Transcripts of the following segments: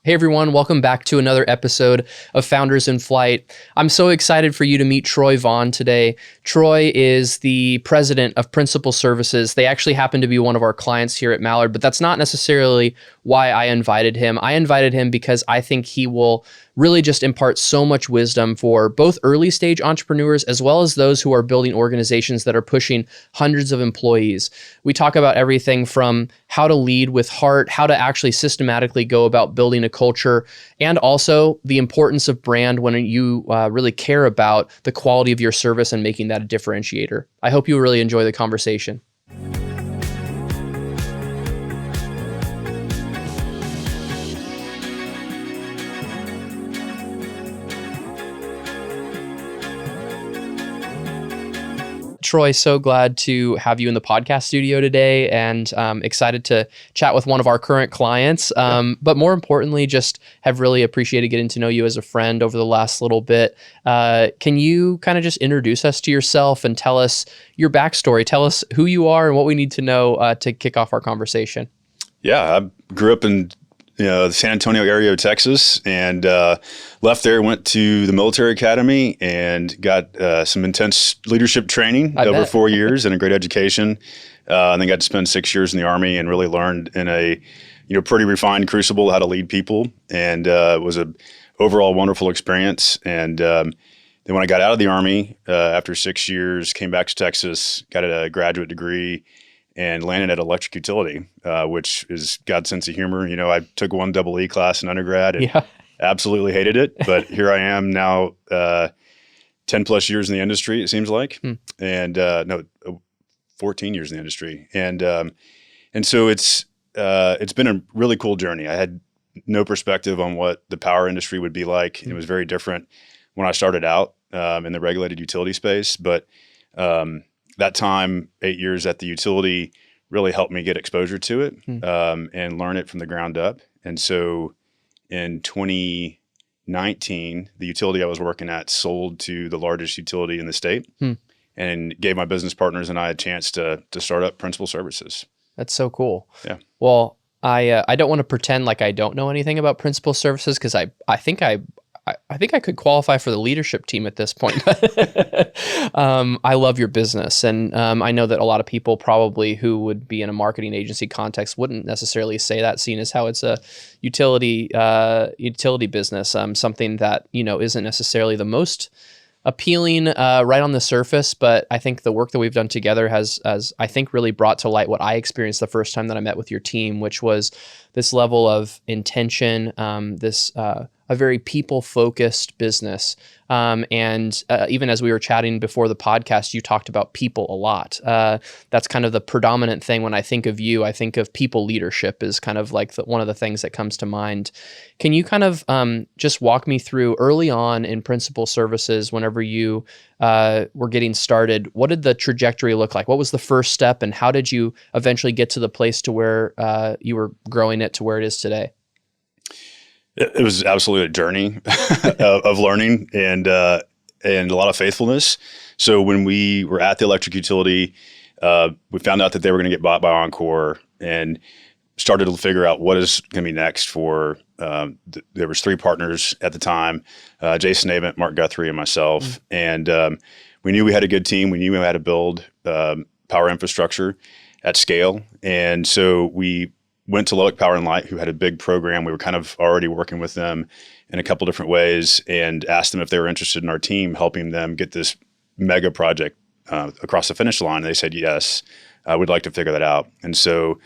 Hey everyone, welcome back to another episode of Founders in Flight. I'm so excited for you to meet Troy Vaughn today. Troy is the president of Principal Services. They actually happen to be one of our clients here at Mallard, but that's not necessarily why I invited him. I invited him because I think he will really just impart so much wisdom for both early stage entrepreneurs as well as those who are building organizations that are pushing hundreds of employees. We talk about everything from how to lead with heart, how to actually systematically go about building a culture, and also the importance of brand when you really care about the quality of your service and making that a differentiator. I hope you really enjoy the conversation. Troy, so glad to have you in the podcast studio today, and excited to chat with one of our current clients. But more importantly, just have really appreciated getting to know you as a friend over the last little bit. Can you kind of just introduce us to yourself and tell us your backstory? Tell us who you are and what we need to know to kick off our conversation. Yeah, I grew up in the San Antonio area of Texas, and left there, went to the military academy and got some intense leadership training over 4 years and a great education. And then got to spend 6 years in the Army and really learned in a pretty refined crucible how to lead people, and it was a overall wonderful experience. And then when I got out of the Army after 6 years, came back to Texas, got a graduate degree, and landed at electric utility, which is God's sense of humor. I took one EE class in undergrad and absolutely hated it. But here I am now, 10 plus years in the industry, it seems like. And 14 years in the industry. And so it's been a really cool journey. I had no perspective on what the power industry would be like. It was very different when I started out in the regulated utility space. But that time, 8 years at the utility, really helped me get exposure to it and learn it from the ground up. And so in 2019, the utility I was working at sold to the largest utility in the state and gave my business partners and I a chance to start up Principal Services. That's so cool. Yeah. Well, I don't want to pretend like I don't know anything about Principal Services, because I think I could qualify for the leadership team at this point. I love your business. And I know that a lot of people probably who would be in a marketing agency context wouldn't necessarily say that, seeing as how it's a utility business, something that, isn't necessarily the most appealing right on the surface. But I think the work that we've done together has I think really brought to light what I experienced the first time that I met with your team, which was this level of intention, a very people-focused business. And even as we were chatting before the podcast, you talked about people a lot. That's kind of the predominant thing when I think of you. I think of people leadership is kind of like one of the things that comes to mind. Can you kind of just walk me through early on in Principal Services, whenever you were getting started, what did the trajectory look like? What was the first step, and how did you eventually get to the place to where you were growing it to where it is today? It was absolutely a journey of learning and a lot of faithfulness. So when we were at the electric utility, we found out that they were going to get bought by Encore and started to figure out what is going to be next for, there was 3 partners at the time, Jason Avent, Mark Guthrie, and myself. And we knew we had a good team. We knew we had to build power infrastructure at scale. And so we went to Lubbock Power and Light, who had a big program. We were kind of already working with them in a couple different ways, and asked them if they were interested in our team helping them get this mega project across the finish line. And they said, yes, we'd like to figure that out. And so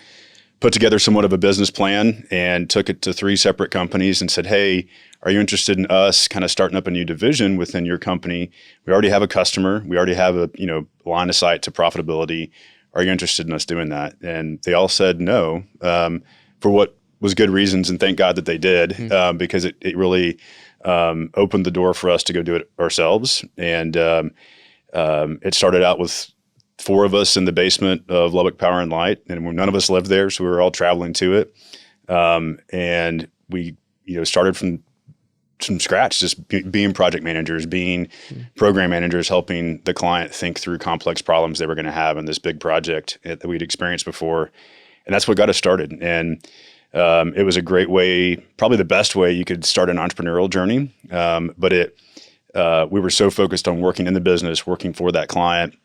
put together somewhat of a business plan and took it to 3 separate companies and said, hey, are you interested in us kind of starting up a new division within your company? We already have a customer. We already have a line of sight to profitability. Are you interested in us doing that? And they all said no, for what was good reasons, and thank God that they did, because it really opened the door for us to go do it ourselves. And it started out with 4 of us in the basement of Lubbock Power and Light, and none of us lived there, so we were all traveling to it. And we started from scratch, just being project managers, being program managers, helping the client think through complex problems they were going to have in this big project that we'd experienced before. And that's what got us started. And It was a great way, probably the best way you could start an entrepreneurial journey. But we were so focused on working in the business, working for that client.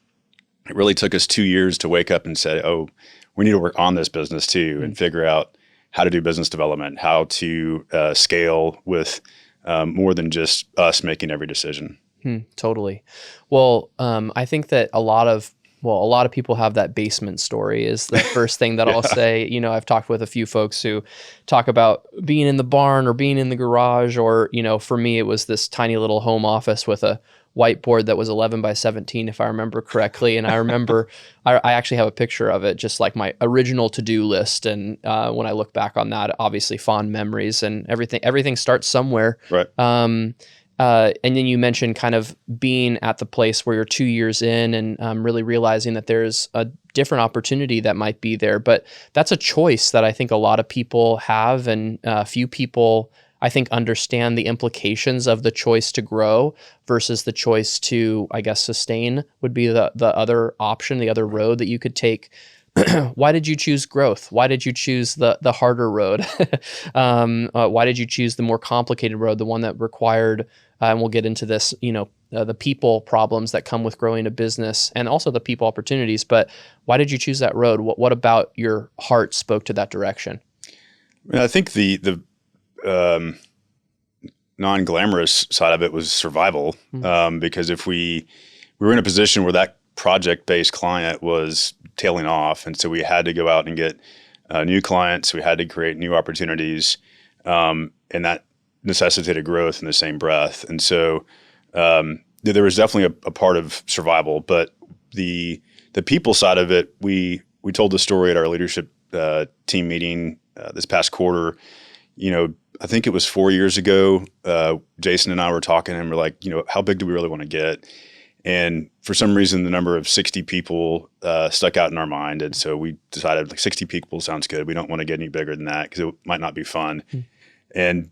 It really took us 2 years to wake up and say, oh, we need to work on this business too, and figure out how to do business development, how to scale with more than just us making every decision. Totally. Well, I think that a lot of people have that basement story is the first thing that I'll say. You know, I've talked with a few folks who talk about being in the barn or being in the garage, or, you know, for me, it was this tiny little home office with a whiteboard that was 11 by 17, if I remember correctly. And I remember, I actually have a picture of it, just like my original to-do list. And when I look back on that, obviously fond memories, and everything starts somewhere. Right. And then you mentioned kind of being at the place where you're 2 years in, and really realizing that there's a different opportunity that might be there. But that's a choice that I think a lot of people have, and few people, I think, understand the implications of the choice to grow versus the choice to, I guess, sustain would be the other option, the other road that you could take. Why did you choose growth? Why did you choose the harder road? Why did you choose the more complicated road, the one that required, and we'll get into this, you know, the people problems that come with growing a business, and also the people opportunities. But why did you choose that road? What about your heart spoke to that direction? I think the non-glamorous side of it was survival, because if we were in a position where that project-based client was tailing off, and so we had to go out and get new clients, we had to create new opportunities, and that necessitated growth in the same breath. And so there was definitely a part of survival, but the people side of it, we told the story at our leadership team meeting this past quarter. You know, I think it was 4 years ago, Jason and I were talking, and we're like, you know, how big do we really want to get? And for some reason, the number of 60 people stuck out in our mind. And so we decided, like, 60 people sounds good. We don't want to get any bigger than that because it might not be fun. And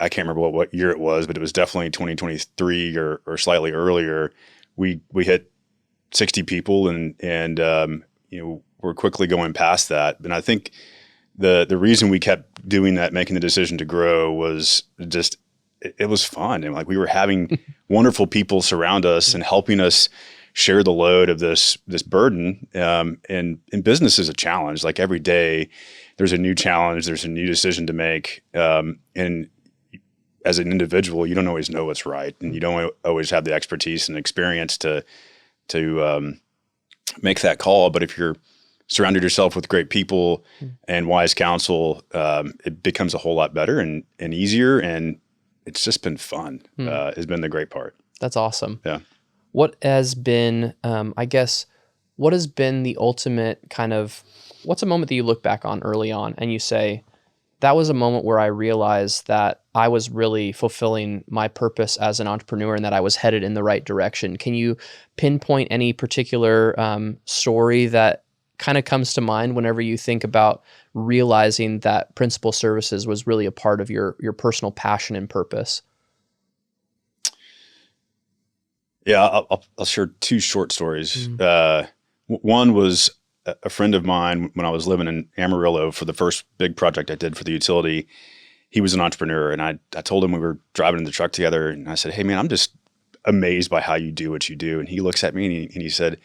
I can't remember what year it was, but it was definitely 2023 or slightly earlier. We hit 60 people, and you know, we're quickly going past that. And I think the reason we kept doing that, making the decision to grow, was just it was fun. And like, we were having wonderful people surround us and helping us share the load of this burden. And business is a challenge. Like, every day there's a new challenge, there's a new decision to make. And as an individual, you don't always know what's right, and you don't always have the expertise and experience to make that call. But if you're surrounded yourself with great people and wise counsel, it becomes a whole lot better and easier. And it's just been fun. Has been the great part. That's awesome. Yeah. What has been, I guess, what has been the ultimate kind of, what's a moment that you look back on early on and you say, that was a moment where I realized that I was really fulfilling my purpose as an entrepreneur and that I was headed in the right direction? Can you pinpoint any particular story that kind of comes to mind whenever you think about realizing that Principal Services was really a part of your personal passion and purpose? Yeah, I'll share two short stories. One was a friend of mine when I was living in Amarillo for the first big project I did for the utility. He was an entrepreneur, and I told him, we were driving in the truck together, and I said, "Hey man, I'm just amazed by how you do what you do." And he looks at me and he said,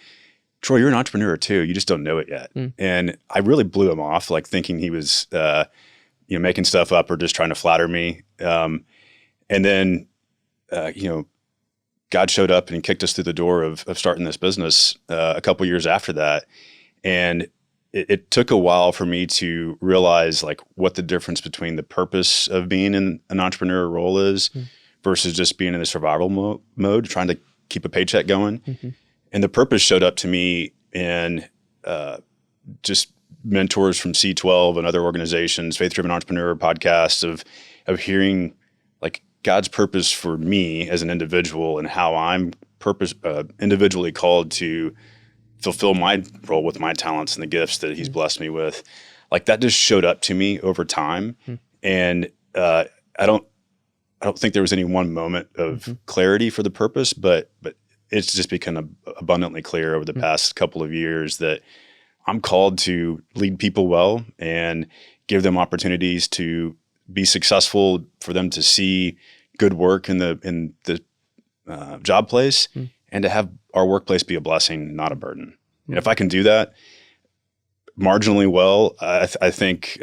"Troy, you're an entrepreneur too. You just don't know it yet." And I really blew him off, like thinking he was, making stuff up or just trying to flatter me. And then, God showed up and kicked us through the door of starting this business a couple years after that. And it took a while for me to realize, like, what the difference between the purpose of being in an entrepreneur role is versus just being in the survival mode, trying to keep a paycheck going. And the purpose showed up to me in just mentors from C12 and other organizations, Faith-Driven Entrepreneur podcasts, of hearing, like, God's purpose for me as an individual and how I'm individually called to fulfill my role with my talents and the gifts that He's blessed me with. Like, that just showed up to me over time. And I don't think there was any one moment of clarity for the purpose, but it's just become abundantly clear over the past couple of years that I'm called to lead people well and give them opportunities to be successful, for them to see good work in the job place, and to have our workplace be a blessing, not a burden. And if I can do that marginally well, I think,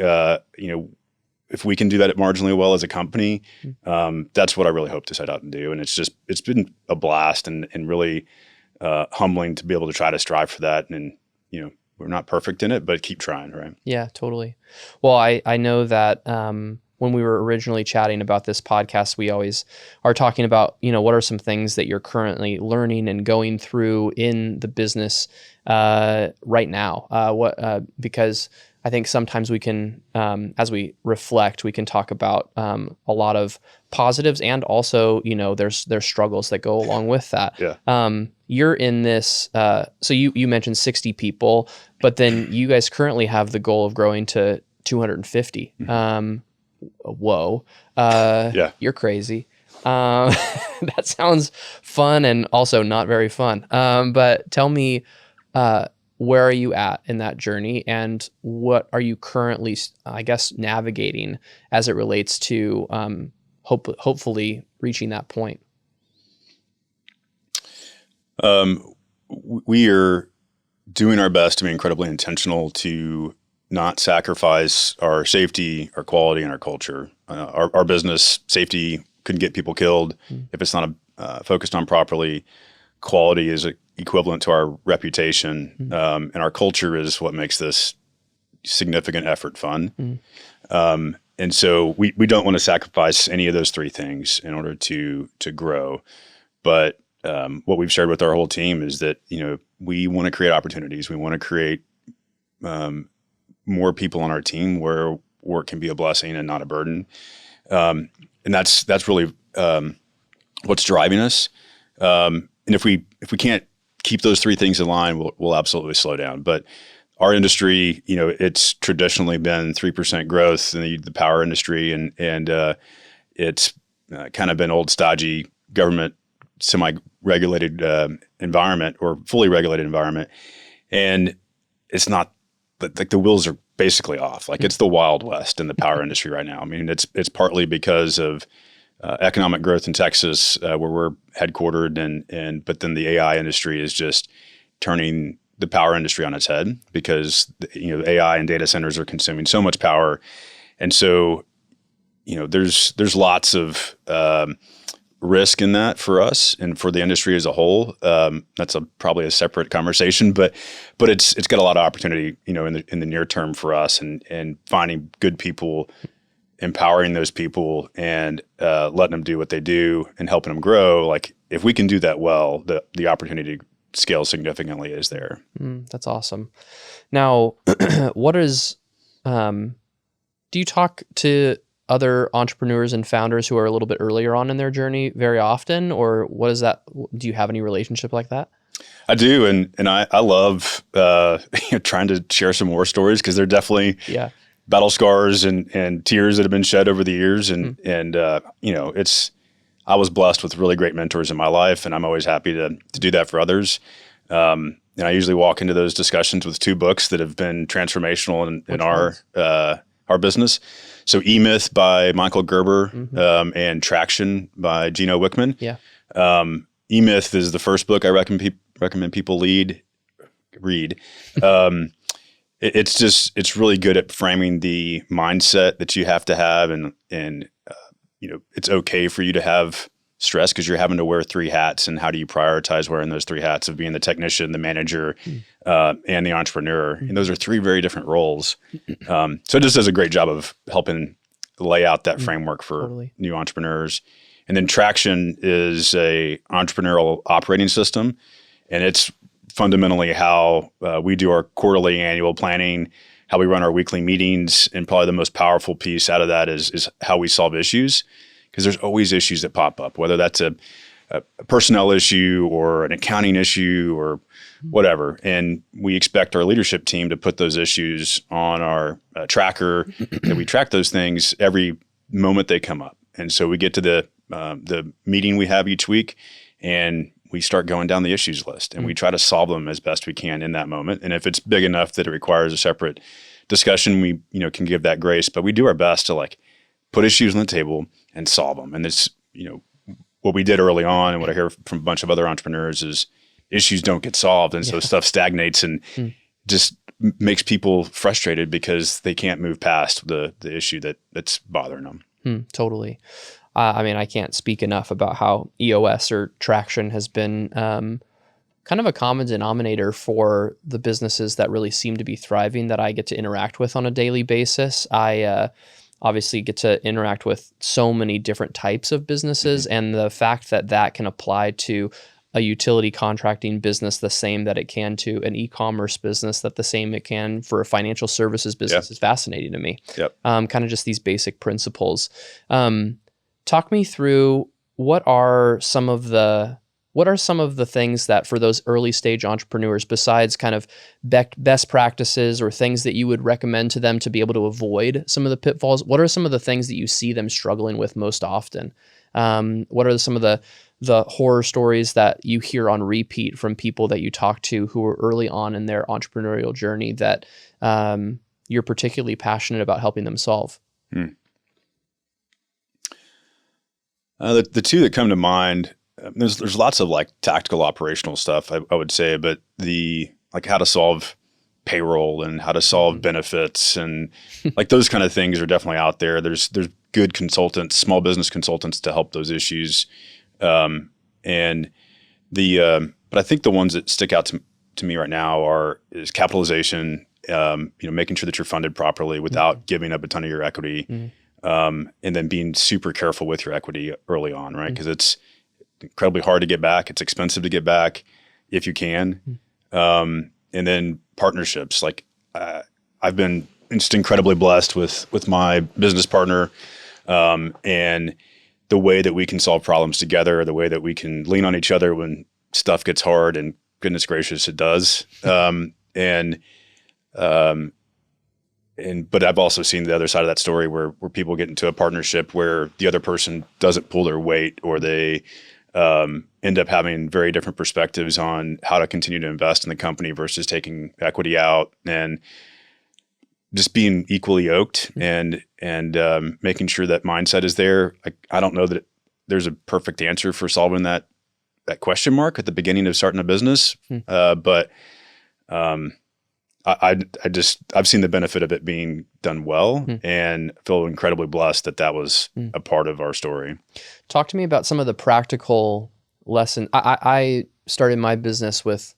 if we can do that marginally well as a company, that's what I really hope to set out and do. And it's been a blast and really humbling to be able to try to strive for that. And, we're not perfect in it, but keep trying, right? Yeah, totally. Well, I know that when we were originally chatting about this podcast, we always are talking about, what are some things that you're currently learning and going through in the business right now? Because I think sometimes we can, as we reflect, we can talk about a lot of positives, and also, there's struggles that go along with that. Yeah. You're in this, so you mentioned 60 people, but then you guys currently have the goal of growing to 250. Whoa. Yeah. You're crazy. That sounds fun and also not very fun. But tell me, where are you at in that journey, and what are you currently, I guess, navigating as it relates to hopefully reaching that point? We are doing our best to be incredibly intentional to not sacrifice our safety, our quality, and our culture. Our business safety could get people killed if it's not focused on properly. Quality is equivalent to our reputation, and our culture is what makes this significant effort fun. And so we don't want to sacrifice any of those three things in order to grow. But what we've shared with our whole team is that we want to create opportunities. We want to create more people on our team where work can be a blessing and not a burden. And that's really what's driving us. And if we can't keep those three things in line, we'll absolutely slow down. But our industry, it's traditionally been 3% growth in the power industry, and it's kind of been old stodgy government, semi-regulated environment or fully regulated environment. And it's not like the wheels are basically off. Like it's the Wild West in the power industry right now. I mean, it's partly because of economic growth in Texas, where we're headquartered, but then the AI industry is just turning the power industry on its head, because AI and data centers are consuming so much power, and so there's lots of risk in that for us and for the industry as a whole. That's probably a separate conversation, but it's got a lot of opportunity in the near term for us, and finding good people, empowering those people, and letting them do what they do and helping them grow. Like if we can do that well, the opportunity to scale significantly is there. That's awesome. Now, do you talk to other entrepreneurs and founders who are a little bit earlier on in their journey very often, or what is that? Do you have any relationship like that? I do. And I love trying to share some war stories, because they're definitely battle scars and tears that have been shed over the years. And I was blessed with really great mentors in my life, and I'm always happy to do that for others. And I usually walk into those discussions with two books that have been transformational in our business. So E-Myth by Michael Gerber, and Traction by Gino Wickman. Yeah. E-Myth is the first book I recommend people read. It's really good at framing the mindset that you have to have, and it's okay for you to have stress, because you're having to wear three hats, and how do you prioritize wearing those three hats of being the technician, the manager, and the entrepreneur? And those are three very different roles. So it just does a great job of helping lay out that framework for new entrepreneurs. And then Traction is a entrepreneurial operating system, and it's fundamentally how we do our quarterly, annual planning, how we run our weekly meetings, and probably the most powerful piece out of that is how we solve issues. Because there's always issues that pop up, whether that's a personnel issue or an accounting issue or whatever. And we expect our leadership team to put those issues on our tracker, and we track those things every moment they come up. And so we get to the meeting we have each week, and we start going down the issues list and we try to solve them as best we can in that moment. And if it's big enough that it requires a separate discussion, we, can give that grace, but we do our best to like put issues on the table and solve them. And it's, what we did early on and what I hear from a bunch of other entrepreneurs is issues don't get solved. And so stuff stagnates and just makes people frustrated because they can't move past the issue that's bothering them. Totally. I mean, I can't speak enough about how EOS or traction has been kind of a common denominator for the businesses that really seem to be thriving that I get to interact with on a daily basis. I obviously get to interact with so many different types of businesses, and the fact that that can apply to a utility contracting business the same that it can to an e-commerce business, that the same it can for a financial services business is fascinating to me. Kind of just these basic principles. Talk me through what are some of the things that for those early stage entrepreneurs, besides kind of best practices or things that you would recommend to them to be able to avoid some of the pitfalls? What are some of the things that you see them struggling with most often? What are some of the horror stories that you hear on repeat from people that you talk to who are early on in their entrepreneurial journey that you're particularly passionate about helping them solve? The two that come to mind, there's lots of like tactical operational stuff, I would say, but like how to solve payroll and how to solve benefits and like those kind of things are definitely out there. There's good consultants, small business consultants to help those issues. But I think the ones that stick out to me right now is capitalization, making sure that you're funded properly without giving up a ton of your equity. And then being super careful with your equity early on, right? Because it's incredibly hard to get back. It's expensive to get back if you can. And then partnerships. Like I've been just incredibly blessed with my business partner and the way that we can solve problems together, the way that we can lean on each other when stuff gets hard, and goodness gracious, it does. But I've also seen the other side of that story where people get into a partnership where the other person doesn't pull their weight, or they end up having very different perspectives on how to continue to invest in the company versus taking equity out, and just being equally yoked and making sure that mindset is there. I don't know that there's a perfect answer for solving that question mark at the beginning of starting a business, but I've seen the benefit of it being done well, and feel incredibly blessed that was a part of our story. Talk to me about some of the practical lessons. I started my business with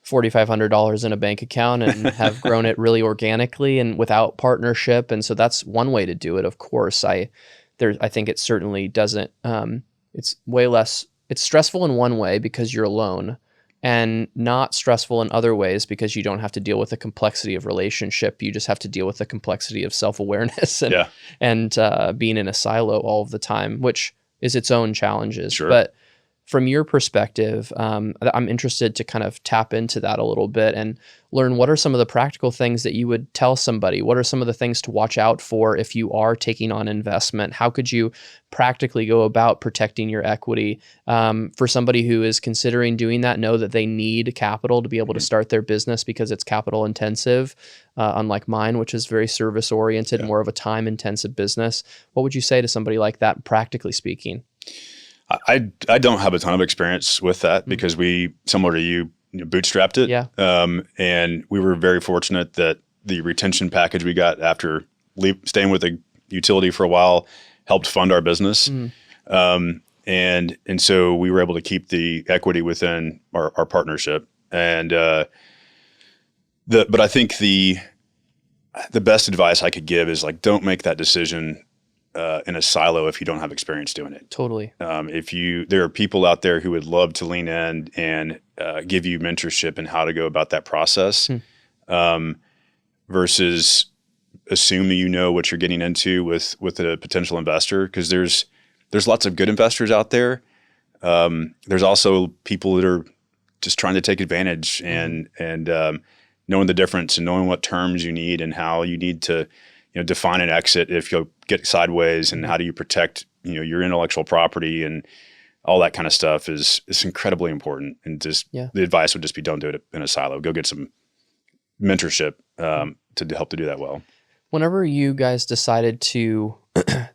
$4,500 in a bank account and have grown it really organically and without partnership. And so that's one way to do it. Of course, I think it certainly doesn't, it's way less, it's stressful in one way because you're alone, and not stressful in other ways because you don't have to deal with the complexity of relationship. You just have to deal with the complexity of self-awareness and being in a silo all of the time, which is its own challenges. Sure. But from your perspective, I'm interested to kind of tap into that a little bit and learn what are some of the practical things that you would tell somebody? What are some of the things to watch out for if you are taking on investment? How could you practically go about protecting your equity? For somebody who is considering doing that, know that they need capital to be able to start their business because it's capital intensive, unlike mine, which is very service oriented, more of a time intensive business. What would you say to somebody like that, practically speaking? I don't have a ton of experience with that because we, similar to you, bootstrapped it. Yeah. And we were very fortunate that the retention package we got after staying with a utility for a while helped fund our business. And so we were able to keep the equity within our partnership. And but I think the best advice I could give is like, don't make that decision in a silo if you don't have experience doing it. Totally. There are people out there who would love to lean in and give you mentorship in how to go about that process, versus assuming you know what you're getting into with a potential investor. Because there's lots of good investors out there. There's also people that are just trying to take advantage and knowing the difference and knowing what terms you need and how you need to define an exit if you'll get sideways, and how do you protect, your intellectual property. And all that kind of stuff is incredibly important. And just the advice would just be, don't do it in a silo. Go get some mentorship to help to do that well. Whenever you guys decided to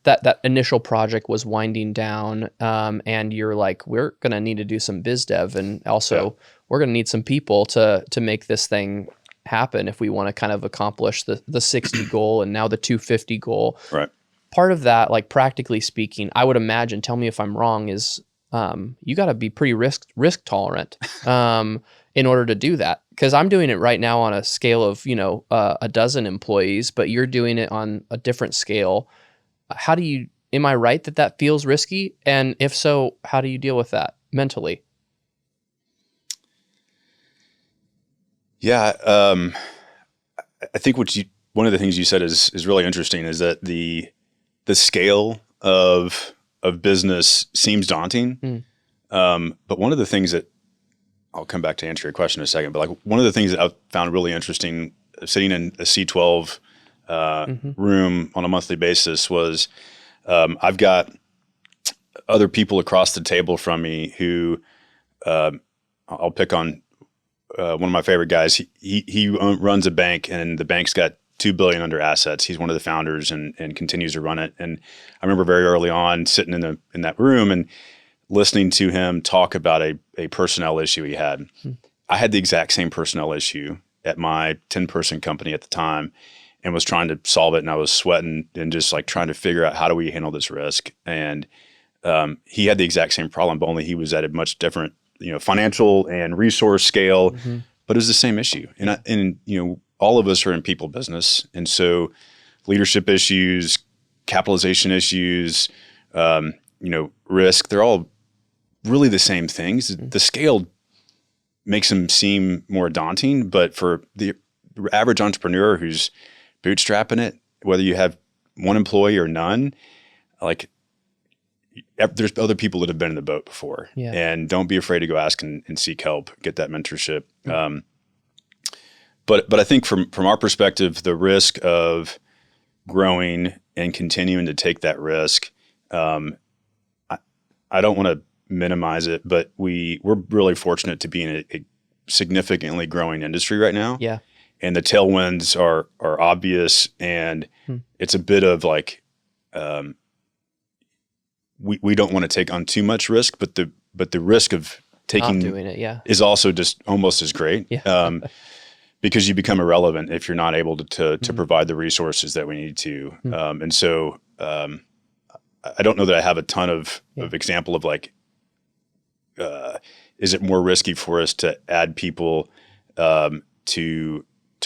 that initial project was winding down, and you're like, we're gonna need to do some biz dev, and also we're gonna need some people to make this thing happen if we want to kind of accomplish the 60 goal and now the 250 goal. Right. Part of that, like practically speaking, I would imagine, tell me if I'm wrong, is you got to be pretty risk tolerant in order to do that. Because I'm doing it right now on a scale of, a dozen employees, but you're doing it on a different scale. Am I right that feels risky? And if so, how do you deal with that mentally? Yeah. I think one of the things you said is really interesting, is that the scale of business seems daunting. But one of the things that, I'll come back to answer your question in a second, but like one of the things that I've found really interesting sitting in a C12 room on a monthly basis was I've got other people across the table from me who I'll pick on one of my favorite guys. He runs a bank, and the bank's got $2 billion under assets. He's one of the founders and continues to run it. And I remember very early on sitting in that room and listening to him talk about a personnel issue he had. I had the exact same personnel issue at my 10-person company at the time, and was trying to solve it. And I was sweating and just like trying to figure out, how do we handle this risk? And he had the exact same problem, but only he was at a much different, financial and resource scale, but it was the same issue. And all of us are in people business. And so leadership issues, capitalization issues, risk, they're all really the same things. The scale makes them seem more daunting, but for the average entrepreneur who's bootstrapping it, whether you have one employee or none, like there's other people that have been in the boat before, and don't be afraid to go ask and seek help, get that mentorship. But I think from our perspective, the risk of growing and continuing to take that risk, I don't want to minimize it, but we're really fortunate to be in a significantly growing industry right now. Yeah. And the tailwinds are obvious, and it's a bit of like, we don't want to take on too much risk, but the risk of taking not doing it, is also just almost as great. Yeah. Because you become irrelevant if you're not able to provide the resources that we need to. And so I don't know that I have a ton of example of like, is it more risky for us to add people to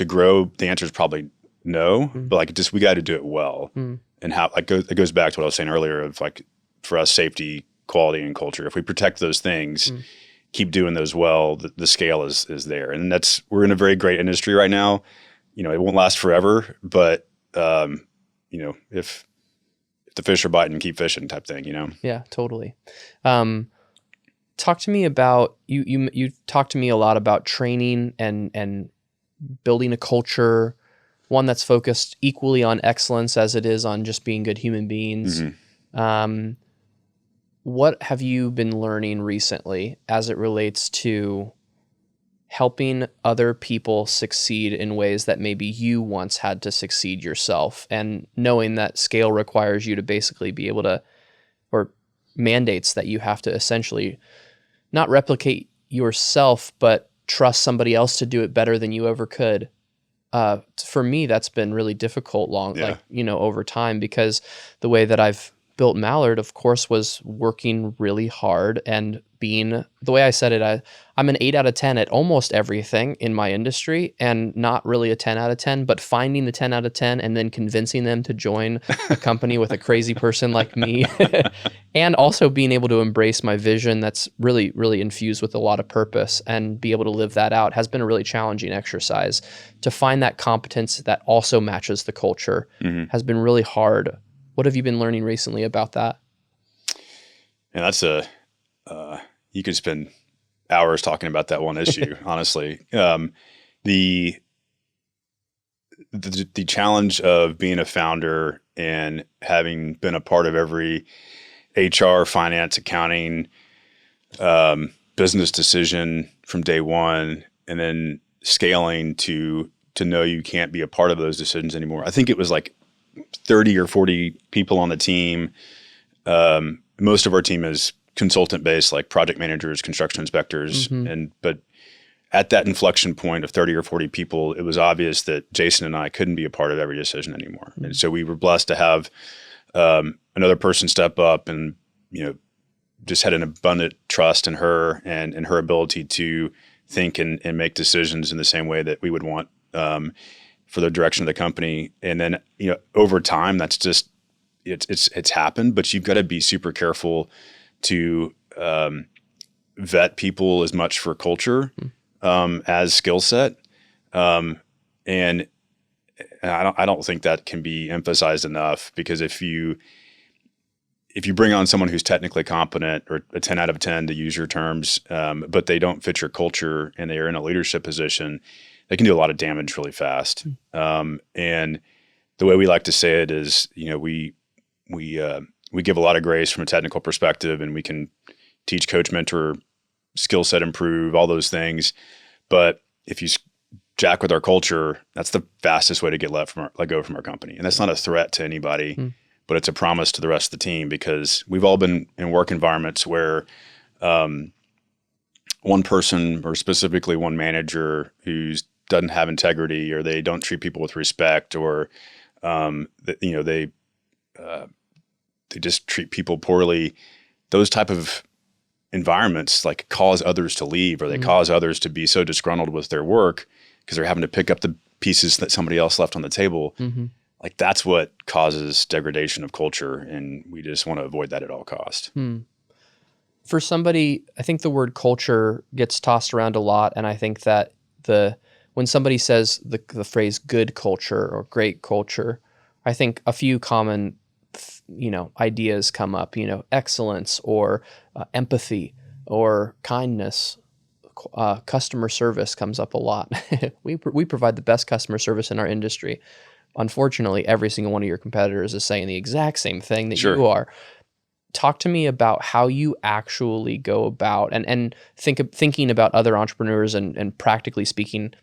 grow? The answer is probably no, but like we got to do it well. And how it goes back to what I was saying earlier of like, for us, safety, quality, and culture. If we protect those things, keep doing those well, the scale is there. And we're in a very great industry right now. It won't last forever, but if the fish are biting, keep fishing type thing, Yeah, totally. Talk to me about, you talked to me a lot about training and building a culture, one that's focused equally on excellence as it is on just being good human beings. What have you been learning recently as it relates to helping other people succeed in ways that maybe you once had to succeed yourself, and knowing that scale requires you to basically be able to, or mandates that you have to essentially not replicate yourself, but trust somebody else to do it better than you ever could? For me, that's been really difficult over time, because the way that I've built Mallard, of course, was working really hard and being, the way I said it, I'm an 8 out of 10 at almost everything in my industry, and not really a 10 out of 10, but finding the 10 out of 10 and then convincing them to join a company with a crazy person like me. And also being able to embrace my vision that's really, really infused with a lot of purpose, and be able to live that out has been a really challenging exercise. To find that competence that also matches the culture has been really hard. What have you been learning recently about that? And that's you could spend hours talking about that one issue, honestly. The challenge of being a founder and having been a part of every HR, finance, accounting, business decision from day one, and then scaling to know you can't be a part of those decisions anymore. I think it was like 30 or 40 people on the team. Most of our team is consultant based, like project managers, construction inspectors. But at that inflection point of 30 or 40 people, it was obvious that Jason and I couldn't be a part of every decision anymore. And so we were blessed to have another person step up and, just had an abundant trust in her and her ability to think and make decisions in the same way that we would want for the direction of the company. And then, over time, that's just, it's happened, but you've got to be super careful to vet people as much for culture as skill set. And I don't think that can be emphasized enough, because if you bring on someone who's technically competent, or a 10 out of 10 to use your terms, but they don't fit your culture and they are in a leadership position, they can do a lot of damage really fast. And the way we like to say it is, we give a lot of grace from a technical perspective, and we can teach, coach, mentor, skill set improve, all those things. But if you jack with our culture, that's the fastest way to get let go from our company. And that's not a threat to anybody, but it's a promise to the rest of the team, because we've all been in work environments where one person, or specifically one manager, who doesn't have integrity, or they don't treat people with respect, or they just treat people poorly. Those type of environments like cause others to leave, or they cause others to be so disgruntled with their work because they're having to pick up the pieces that somebody else left on the table. Like, that's what causes degradation of culture, and we just want to avoid that at all costs. For somebody, I think the word culture gets tossed around a lot, and I think that when somebody says the phrase good culture or great culture, I think a few common ideas come up, excellence, or empathy, or kindness. Customer service comes up a lot. We provide the best customer service in our industry. Unfortunately, every single one of your competitors is saying the exact same thing that you are. Talk to me about how you actually go about and thinking about other entrepreneurs and practically speaking,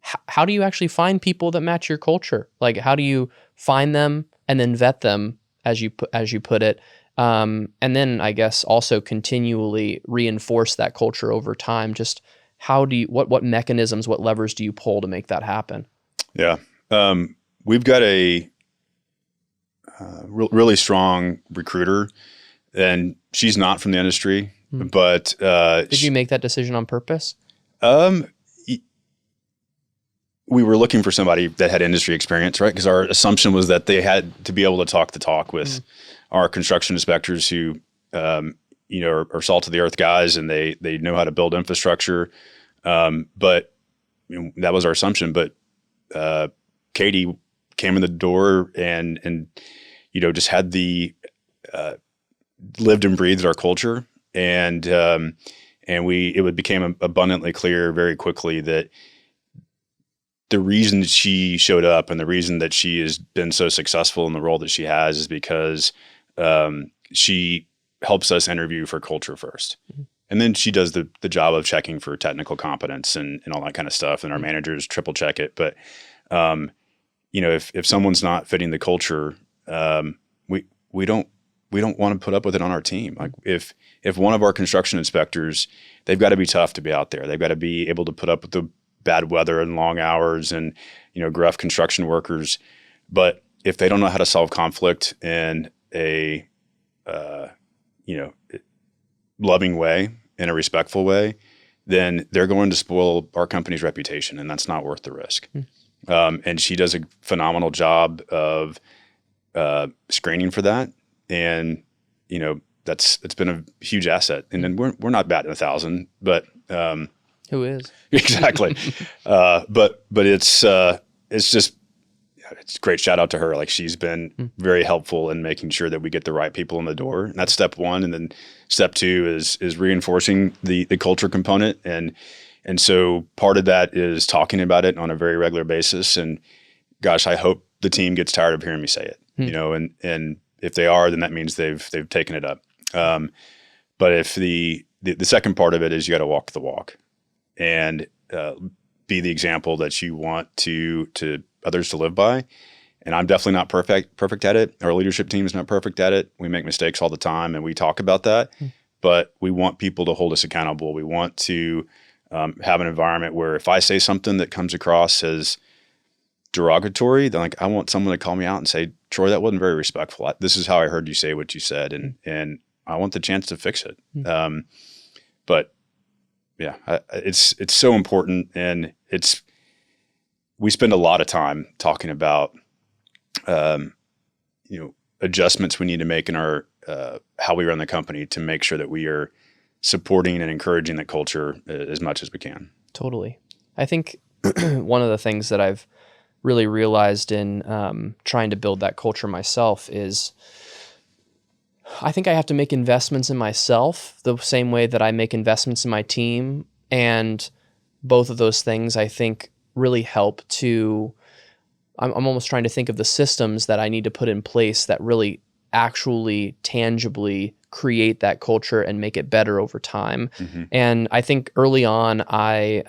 how do you actually find people that match your culture? Like, how do you find them and then vet them, as you put it, and then I guess also continually reinforce that culture over time? Just how do you what mechanisms, what levers do you pull to make that happen? Yeah. We've got a really strong recruiter, and she's not from the industry, but did you make that decision on purpose? We were looking for somebody that had industry experience, right? Because our assumption was that they had to be able to talk the talk with our construction inspectors, who are salt of the earth guys, and they know how to build infrastructure. But that was our assumption. But Katie came in the door and just had the lived and breathed our culture, and it became abundantly clear very quickly that the reason she showed up and the reason that she has been so successful in the role that she has is because she helps us interview for culture first. And then she does the job of checking for technical competence and all that kind of stuff. And our managers triple check it. But if someone's not fitting the culture, we don't want to put up with it on our team. Like, if one of our construction inspectors, they've got to be tough to be out there. They've got to be able to put up with the bad weather and long hours and, gruff construction workers. But if they don't know how to solve conflict in a, loving way, in a respectful way, then they're going to spoil our company's reputation, and that's not worth the risk. And she does a phenomenal job of screening for that. And, it's been a huge asset. And then we're not batting 1,000, but who is? Exactly. But it's just, it's a great shout out to her. Like, she's been very helpful in making sure that we get the right people in the door. And that's step one. And then step two is reinforcing the culture component. And so part of that is talking about it on a very regular basis. And gosh, I hope the team gets tired of hearing me say it, and if they are, then that means they've taken it up. But if the the second part of it is you got to walk the walk and be the example that you want to others to live by. And I'm definitely not perfect at it. Our leadership team is not perfect at it. We make mistakes all the time, and we talk about that. But we want people to hold us accountable. We want to have an environment where if I say something that comes across as derogatory, then like I want someone to call me out and say, Troy, that wasn't very respectful. This is how I heard you say what you said, and I want the chance to fix it. But yeah, it's so important, and we spend a lot of time talking about adjustments we need to make in our how we run the company to make sure that we are supporting and encouraging that culture as much as we can. Totally. I think one of the things that I've really realized in trying to build that culture myself is I think I have to make investments in myself the same way that I make investments in my team. And both of those things, I think, really help to, I'm almost trying to think of the systems that I need to put in place that really actually tangibly create that culture and make it better over time. And I think early on, I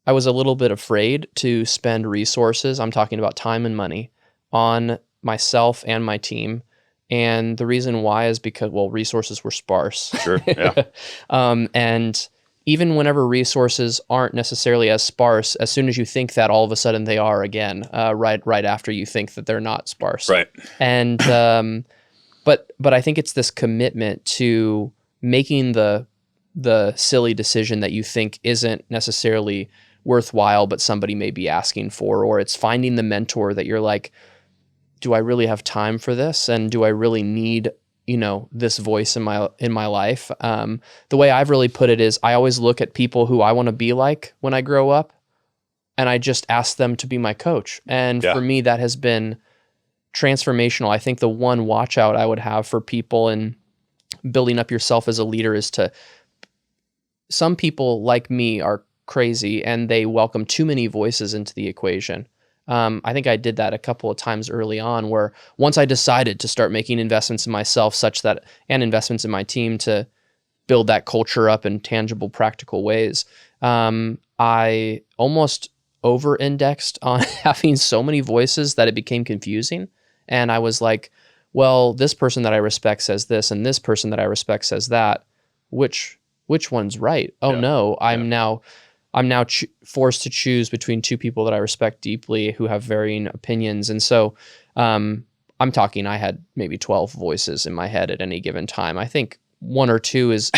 was a little bit afraid to spend resources, I'm talking about time and money, on myself and my team. And the reason why is because, well, resources were sparse. Sure, yeah. And even whenever resources aren't necessarily as sparse, as soon as you think that, all of a sudden they are again, right after you think that they're not sparse. Right. And but I think it's this commitment to making the silly decision that you think isn't necessarily worthwhile, but somebody may be asking for, or it's finding the mentor that you're like, do I really have time for this? And do I really need, this voice in my life? The way I've really put it is I always look at people who I want to be like when I grow up, and I just ask them to be my coach. And for me, that has been transformational. I think the one watch out I would have for people in building up yourself as a leader is some people like me are crazy and they welcome too many voices into the equation. I think I did that a couple of times early on, where once I decided to start making investments in myself and investments in my team to build that culture up in tangible, practical ways, I almost over-indexed on having so many voices that it became confusing. And I was like, well, this person that I respect says this, and this person that I respect says that. Which one's right? Oh no, I'm now forced to choose between two people that I respect deeply who have varying opinions. And so I'm talking, I had maybe 12 voices in my head at any given time. I think one or two is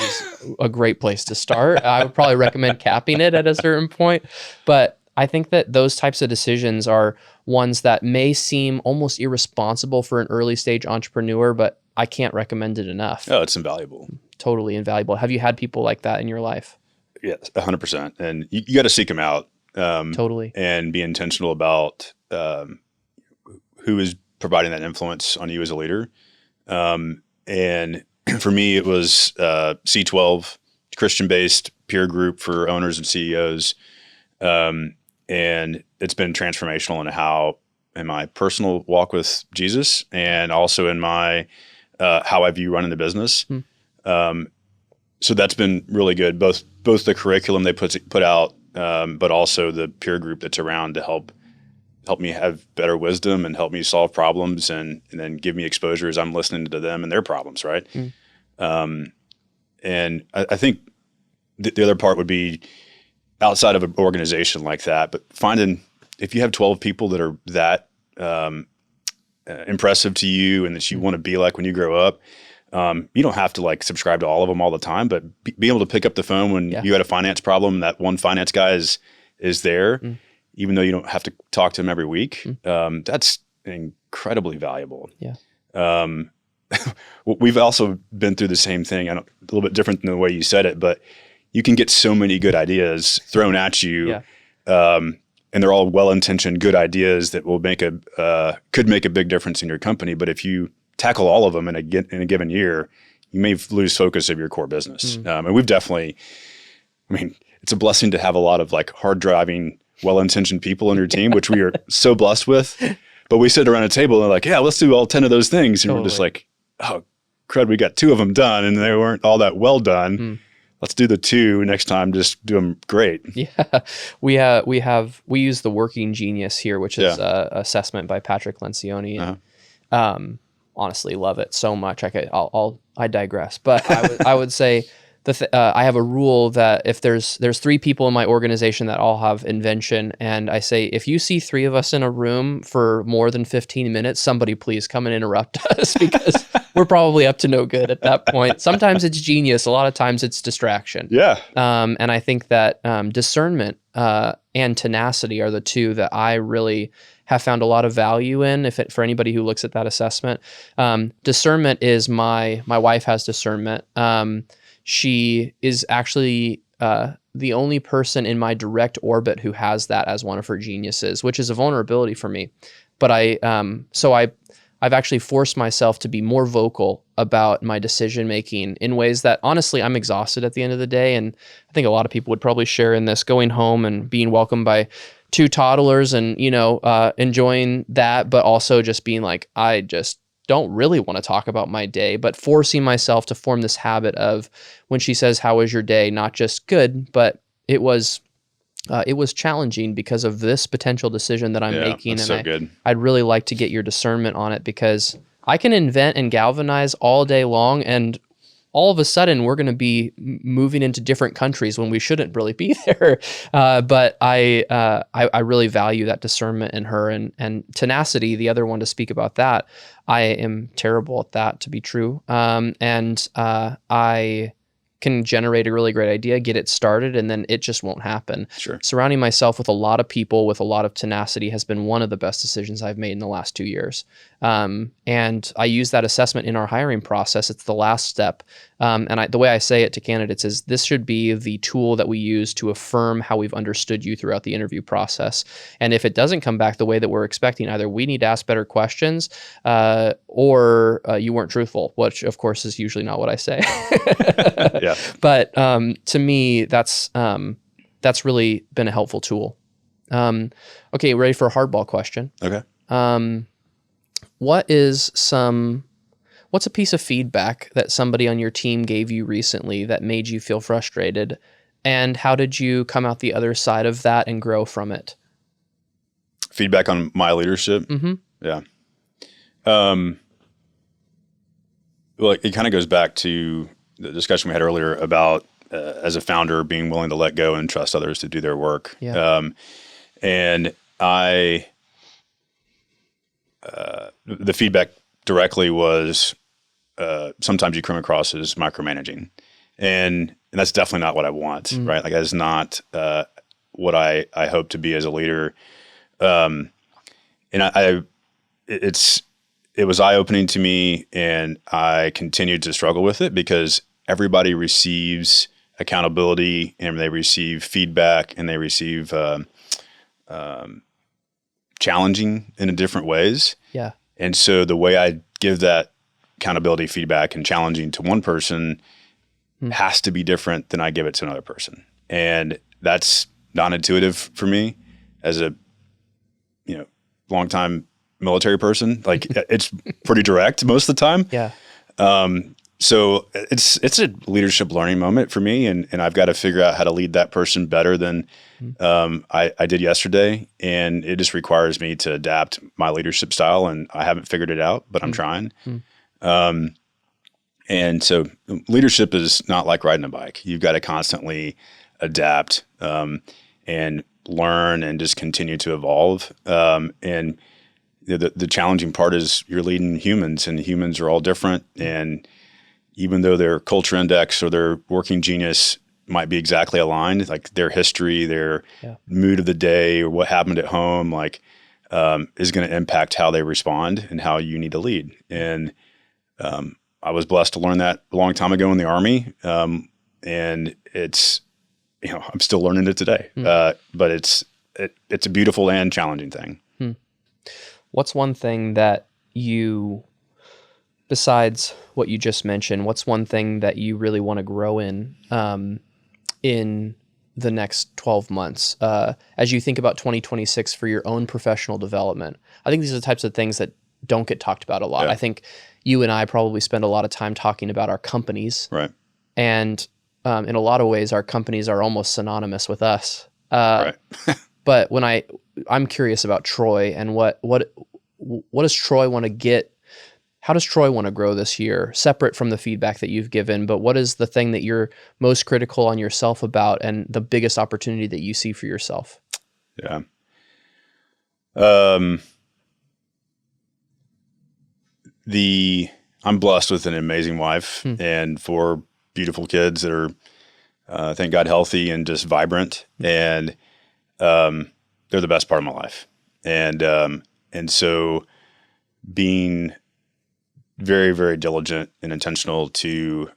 a great place to start. I would probably recommend capping it at a certain point. But I think that those types of decisions are ones that may seem almost irresponsible for an early stage entrepreneur, but I can't recommend it enough. Oh, it's invaluable. Totally invaluable. Have you had people like that in your life? Yes, 100%. And you got to seek them out. Totally. And be intentional about who is providing that influence on you as a leader. And for me, it was C12, Christian-based peer group for owners and CEOs. And it's been transformational in my personal walk with Jesus, and also in my how I view running the business. So that's been really good, both the curriculum they put out, but also the peer group that's around to help me have better wisdom and help me solve problems, and then give me exposure as I'm listening to them and their problems, right? And I think the other part would be outside of an organization like that, but finding, if you have 12 people that are that impressive to you and that you want to be like when you grow up, you don't have to subscribe to all of them all the time, but be able to pick up the phone when you had a finance problem, that one finance guy is there, even though you don't have to talk to him every week. That's incredibly valuable. Yeah. We've also been through the same thing. A little bit different than the way you said it, but you can get so many good ideas thrown at you, and they're all well-intentioned good ideas that will could make a big difference in your company. But if you tackle all of them in a given year, you may lose focus of your core business. And we've definitely, it's a blessing to have a lot of hard driving, well-intentioned people on your team, which we are so blessed with. But we sit around a table and they're like, yeah, let's do all 10 of those things. And we're just like, oh crud, we got 2 of them done and they weren't all that well done. Let's do the 2 next time. Just do them great. Yeah, we use the Working Genius here, which is assessment by Patrick Lencioni. And, honestly, love it so much. I digress, but I would say I have a rule that if there's 3 people in my organization that all have invention, and I say, if you see 3 of us in a room for more than 15 minutes, somebody please come and interrupt us, because we're probably up to no good at that point. Sometimes it's genius. A lot of times it's distraction. Yeah. And I think that discernment and tenacity are the 2 that I really have found a lot of value in. For anybody who looks at that assessment, discernment is my wife has discernment. She is actually the only person in my direct orbit who has that as one of her geniuses, which is a vulnerability for me. But I've actually forced myself to be more vocal about my decision making in ways that, honestly, I'm exhausted at the end of the day. And I think a lot of people would probably share in this, going home and being welcomed by 2 toddlers and, enjoying that, but also just being like, I just don't really want to talk about my day, but forcing myself to form this habit of, when she says, how was your day? Not just good, but it was challenging because of this potential decision that I'm making. That's and so good. I'd really like to get your discernment on it, because I can invent and galvanize all day long, and all of a sudden we're going to be moving into different countries when we shouldn't really be there. But I really value that discernment in her, and tenacity, the other one to speak about that. I am terrible at that, to be true. And I can generate a really great idea, get it started, and then it just won't happen. Sure. Surrounding myself with a lot of people with a lot of tenacity has been one of the best decisions I've made in the last 2 years. And I use that assessment in our hiring process. It's the last step. And the way I say it to candidates is, this should be the tool that we use to affirm how we've understood you throughout the interview process. And if it doesn't come back the way that we're expecting, either we need to ask better questions, or you weren't truthful, which of course is usually not what I say. Yeah. But to me, that's really been a helpful tool. Okay, ready for a hardball question? Okay. What's a piece of feedback that somebody on your team gave you recently that made you feel frustrated? And how did you come out the other side of that and grow from it? Feedback on my leadership? Mm-hmm. Yeah. Well, it kind of goes back to the discussion we had earlier about, as a founder, being willing to let go and trust others to do their work. Yeah. And the feedback directly was, sometimes you come across as micromanaging, and that's definitely not what I want, right? Like, that's not what I hope to be as a leader. And it was eye-opening to me, and I continued to struggle with it, because everybody receives accountability, and they receive feedback, and they receive challenging in different ways. Yeah. And so the way I give that accountability, feedback, and challenging to one person has to be different than I give it to another person. And that's not intuitive for me as a, longtime military person. Like, it's pretty direct most of the time. Yeah. So it's a leadership learning moment for me, and I've got to figure out how to lead that person better than I did yesterday. And it just requires me to adapt my leadership style, and I haven't figured it out, but I'm trying. And so leadership is not like riding a bike. You've got to constantly adapt and learn and just continue to evolve. And the challenging part is you're leading humans, and humans are all different. And even though their culture index or their working genius might be exactly aligned, like their history, their mood of the day, or what happened at home, like is going to impact how they respond and how you need to lead. And I was blessed to learn that a long time ago in the Army. And it's, I'm still learning it today. But it's a beautiful and challenging thing. What's one thing that you, besides what you just mentioned, what's one thing that you really want to grow in the next 12 months as you think about 2026 for your own professional development? I think these are the types of things that don't get talked about a lot. Yeah. I think you and I probably spend a lot of time talking about our companies. Right. And in a lot of ways, our companies are almost synonymous with us. Right. But I'm curious about Troy and what does Troy want to get? How does Troy want to grow this year, separate from the feedback that you've given? But what is the thing that you're most critical on yourself about, and the biggest opportunity that you see for yourself? Yeah. I'm blessed with an amazing wife and 4 beautiful kids that are, thank God, healthy and just vibrant. And they're the best part of my life. And so being very, very diligent and intentional to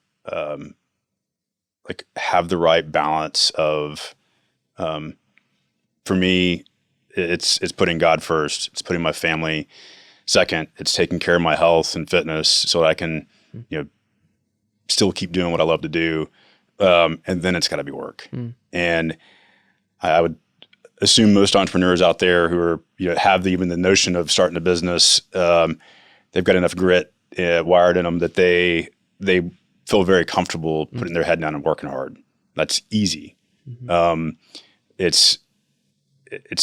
like have the right balance of, for me, it's putting God first. It's putting my family second. It's taking care of my health and fitness so that I can, still keep doing what I love to do. And then it's got to be work. And I would assume most entrepreneurs out there who are, have even the notion of starting a business, they've got enough grit wired in them that they feel very comfortable putting their head down and working hard. That's easy. It's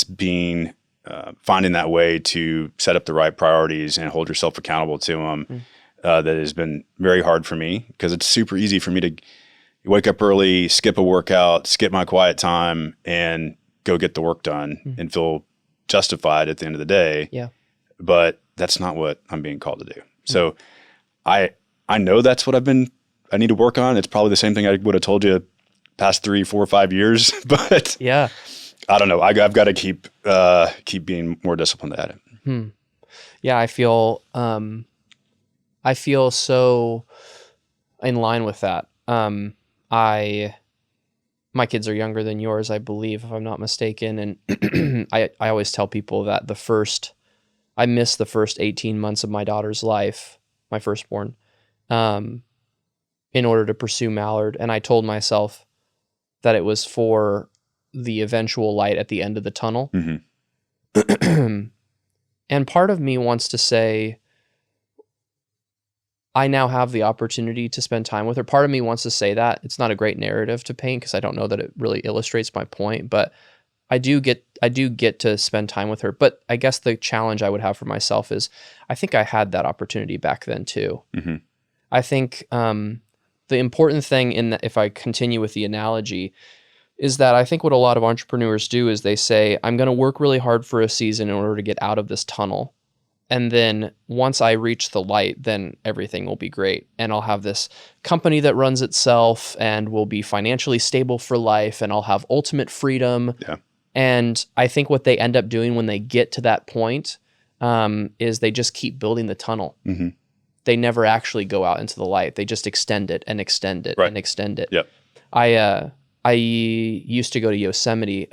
being finding that way to set up the right priorities and hold yourself accountable to them. That has been very hard for me, because it's super easy for me to wake up early, skip a workout, skip my quiet time, and go get the work done and feel justified at the end of the day. Yeah. But that's not what I'm being called to do. So I know that's what I need to work on. It's probably the same thing I would have told you past 3, 4, 5 years, but yeah, I don't know. I've got to keep being more disciplined at it. Yeah. I feel so in line with that. My kids are younger than yours, I believe, if I'm not mistaken. And I always tell people that I missed the first 18 months of my daughter's life, my firstborn, in order to pursue Mallard. And I told myself that it was for the eventual light at the end of the tunnel. And part of me wants to say, I now have the opportunity to spend time with her. Part of me wants to say that. It's not a great narrative to paint, because I don't know that it really illustrates my point, but I do get to spend time with her. But I guess the challenge I would have for myself is, I think I had that opportunity back then too. I think the important thing if I continue with the analogy, is that I think what a lot of entrepreneurs do is they say, I'm going to work really hard for a season in order to get out of this tunnel. And then once I reach the light, then everything will be great. And I'll have this company that runs itself and will be financially stable for life, and I'll have ultimate freedom. Yeah. And I think what they end up doing when they get to that point is they just keep building the tunnel. They never actually go out into the light. They just extend it and extend it and extend it. Yep. I used to go to Yosemite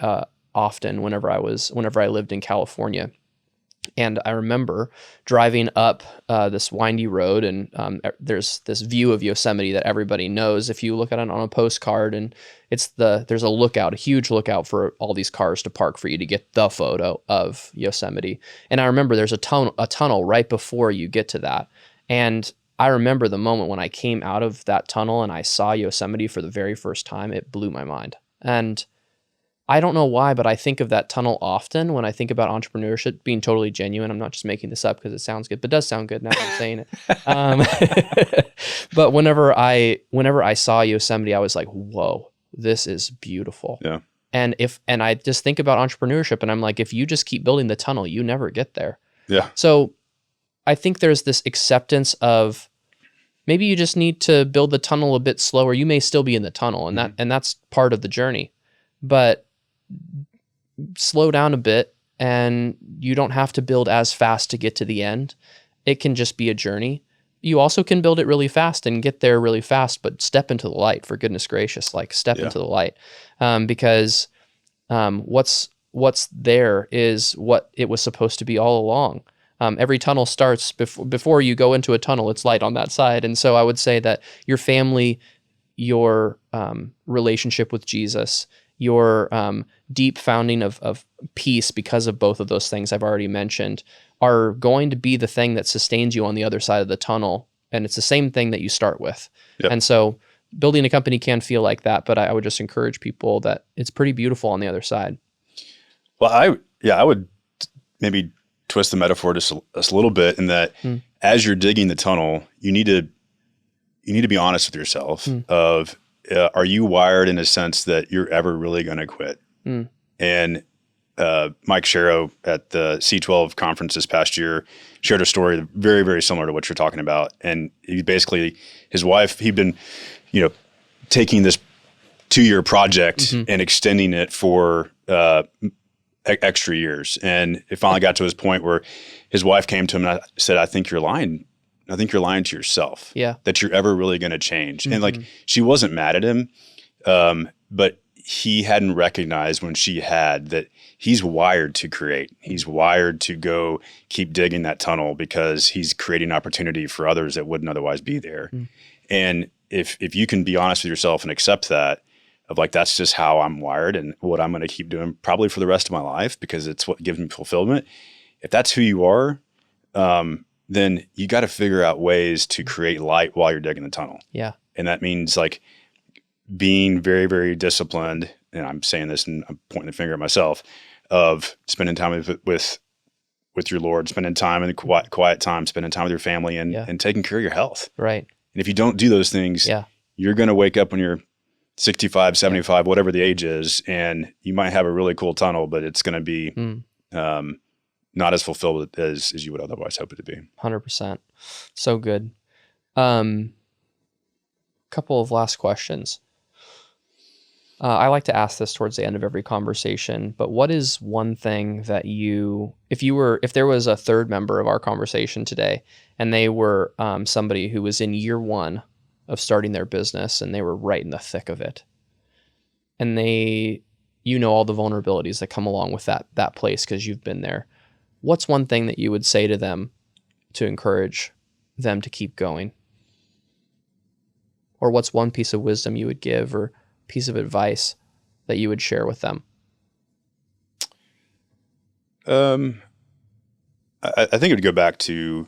often whenever I lived in California. And I remember driving up this windy road, and there's this view of Yosemite that everybody knows if you look at it on a postcard, and there's a huge lookout for all these cars to park for you to get the photo of Yosemite. And I remember there's a tunnel right before you get to that. And I remember the moment when I came out of that tunnel and I saw Yosemite for the very first time. It blew my mind. And I don't know why, but I think of that tunnel often when I think about entrepreneurship, being totally genuine. I'm not just making this up because it sounds good, but it does sound good now that I'm saying it. But whenever I saw Yosemite, I was like, whoa, this is beautiful. Yeah. And I just think about entrepreneurship, and I'm like, if you just keep building the tunnel, you never get there. Yeah. So I think there's this acceptance of, maybe you just need to build the tunnel a bit slower. You may still be in the tunnel, and that's part of the journey, but slow down a bit, and you don't have to build as fast to get to the end. It can just be a journey. You also can build it really fast and get there really fast, but step into the light, for goodness gracious, step into the light. Because what's there is what it was supposed to be all along. Every tunnel starts before you go into a tunnel, it's light on that side. And so I would say that your family, your relationship with Jesus, your deep founding of peace because of both of those things I've already mentioned are going to be the thing that sustains you on the other side of the tunnel. And it's the same thing that you start with. Yep. And so building a company can feel like that, but I would just encourage people that it's pretty beautiful on the other side. Well, I would maybe twist the metaphor just a little bit in that as you're digging the tunnel, you need to be honest with yourself of, are you wired in a sense that you're ever really going to quit? And Mike Sharrow at the C12 conference this past year shared a story very, very similar to what you're talking about. And he basically, his wife, he'd been, taking this 2-year project and extending it for extra years. And it finally got to his point where his wife came to him and said, I think you're lying. I think you're lying to yourself. Yeah. That you're ever really going to change. And like, she wasn't mad at him. But he hadn't recognized when she had that he's wired to create. He's wired to go keep digging that tunnel because he's creating opportunity for others that wouldn't otherwise be there. And if you can be honest with yourself and accept that of like, that's just how I'm wired and what I'm going to keep doing probably for the rest of my life because it's what gives me fulfillment. If that's who you are, then you got to figure out ways to create light while you're digging the tunnel. Yeah. And that means like being very, very disciplined. And I'm saying this and I'm pointing the finger at myself of spending time with your Lord, spending time in the quiet time, spending time with your family and taking care of your health. Right. And if you don't do those things, you're going to wake up when you're 65, 75, whatever the age is, and you might have a really cool tunnel, but it's going to be not as fulfilled as you would otherwise hope it to be. 100%. So good. Couple of last questions. I like to ask this towards the end of every conversation, but what is one thing that if there was a third member of our conversation today and they were somebody who was in year 1 of starting their business and they were right in the thick of it, and all the vulnerabilities that come along with that place because you've been there, what's one thing that you would say to them to encourage them to keep going? Or what's one piece of wisdom you would give or piece of advice that you would share with them? I think it would go back to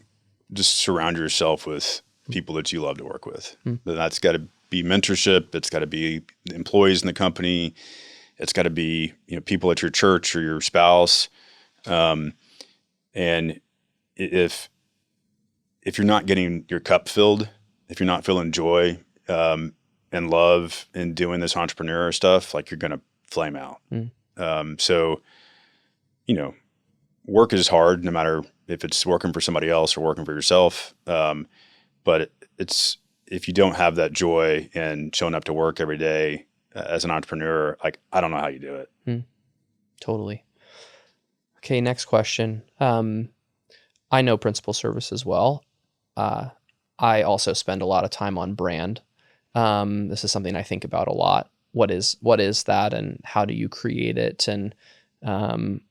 just surround yourself with people that you love to work with. That's got to be mentorship. It's got to be employees in the company. It's got to be people at your church or your spouse. And if you're not getting your cup filled, if you're not feeling joy and love in doing this entrepreneur stuff, like you're going to flame out. So, work is hard no matter if it's working for somebody else or working for yourself. But if you don't have that joy and showing up to work every day as an entrepreneur, like, I don't know how you do it. Totally. Okay. Next question. I know Principal Services well. I also spend a lot of time on brand. This is something I think about a lot. What is that and how do you create it? And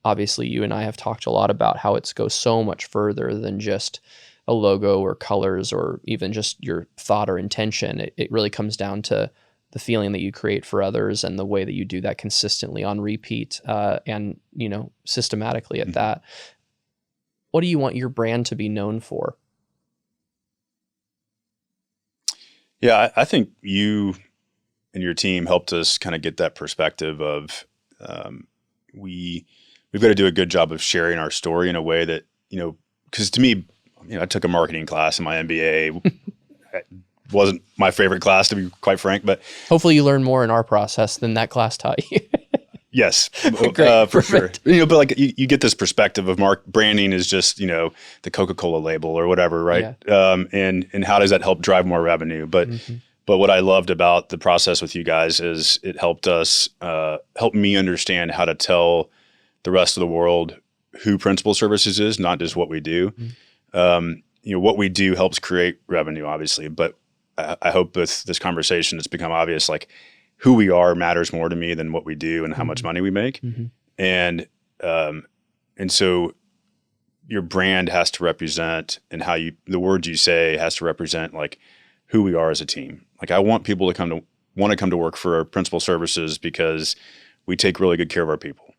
obviously you and I have talked a lot about how it goes so much further than just a logo or colors or even just your thought or intention. It really comes down to the feeling that you create for others and the way that you do that consistently on repeat and systematically at that. What do you want your brand to be known for? Yeah, I think you and your team helped us kind of get that perspective of we've got to do a good job of sharing our story in a way that, because to me, I took a marketing class in my MBA. It wasn't my favorite class, to be quite frank, but hopefully you learn more in our process than that class taught you. Yes, Great, for sure. But like you get this perspective of branding is just, the Coca-Cola label or whatever, right? Yeah. And how does that help drive more revenue? But what I loved about the process with you guys is it helped me understand how to tell the rest of the world who Principal Services is, not just what we do. What we do helps create revenue, obviously, but I hope with this conversation it's become obvious, like, who we are matters more to me than what we do and how much money we make. And so your brand has to represent and the words you say has to represent like who we are as a team. Like I want people to want to come to work for Principal Services because we take really good care of our people.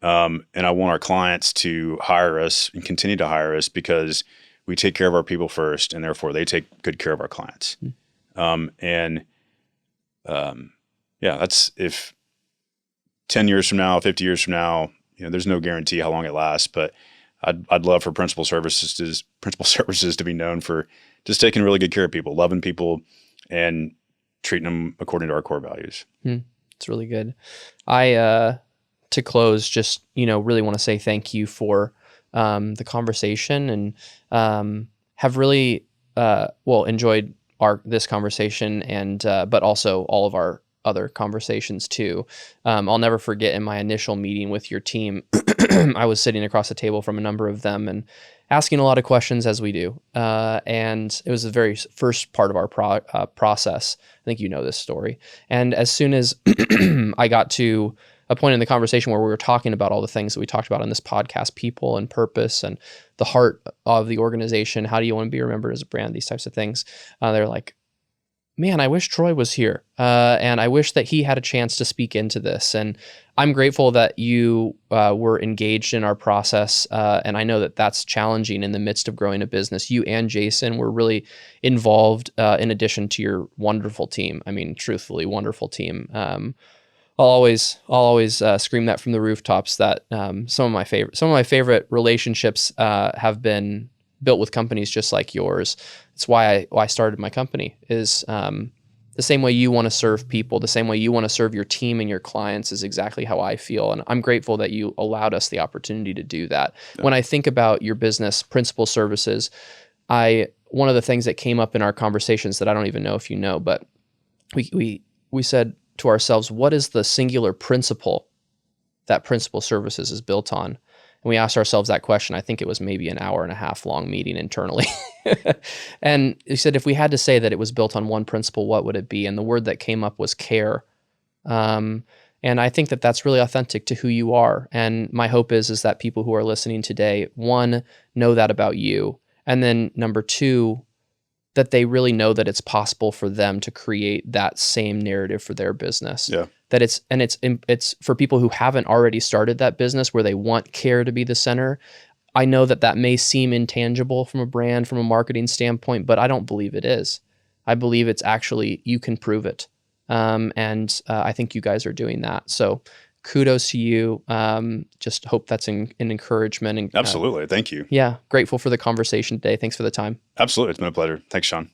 And I want our clients to hire us and continue to hire us because we take care of our people first, and therefore they take good care of our clients. That's if 10 years from now, 50 years from now, there's no guarantee how long it lasts, but I'd love for principal services to be known for just taking really good care of people, loving people, and treating them according to our core values. It's really good. To close, just, really want to say thank you for the conversation, and have really enjoyed this conversation, and but also all of our other conversations too. I'll never forget in my initial meeting with your team, I was sitting across the table from a number of them and asking a lot of questions, as we do. And it was the very first part of our process. I think you know this story. And as soon as I got to a point in the conversation where we were talking about all the things that we talked about on this podcast, people and purpose and the heart of the organization, how do you want to be remembered as a brand, these types of things, they're like, man, I wish Troy was here. And I wish that he had a chance to speak into this. And I'm grateful that you were engaged in our process. And I know that that's challenging in the midst of growing a business. You and Jason were really involved in addition to your wonderful team. I mean, truthfully, wonderful team. I'll always scream that from the rooftops that some of my favorite relationships have been built with companies just like yours. It's why I started my company, is the same way you want to serve people, the same way you want to serve your team and your clients is exactly how I feel. And I'm grateful that you allowed us the opportunity to do that. Yeah. When I think about your business, Principal Services, one of the things that came up in our conversations that I don't even know if you know, but we said to ourselves, what is the singular principle that Principal Services is built on? And we asked ourselves that question. I think it was maybe an 1.5 hour long meeting internally. And he said, if we had to say that it was built on one principle, what would it be? And the word that came up was care. And I think that that's really authentic to who you are. And my hope is that people who are listening today, one, know that about you. And then number two, that they really know that it's possible for them to create that same narrative for their business. Yeah. That it's for people who haven't already started that business where they want care to be the center. I know that may seem intangible from a brand, from a marketing standpoint, but I don't believe it is. I believe it's actually, you can prove it. And I think you guys are doing that. So kudos to you. Just hope that's an encouragement. And, absolutely. Thank you. Yeah. Grateful for the conversation today. Thanks for the time. Absolutely. It's been a pleasure. Thanks, Sean.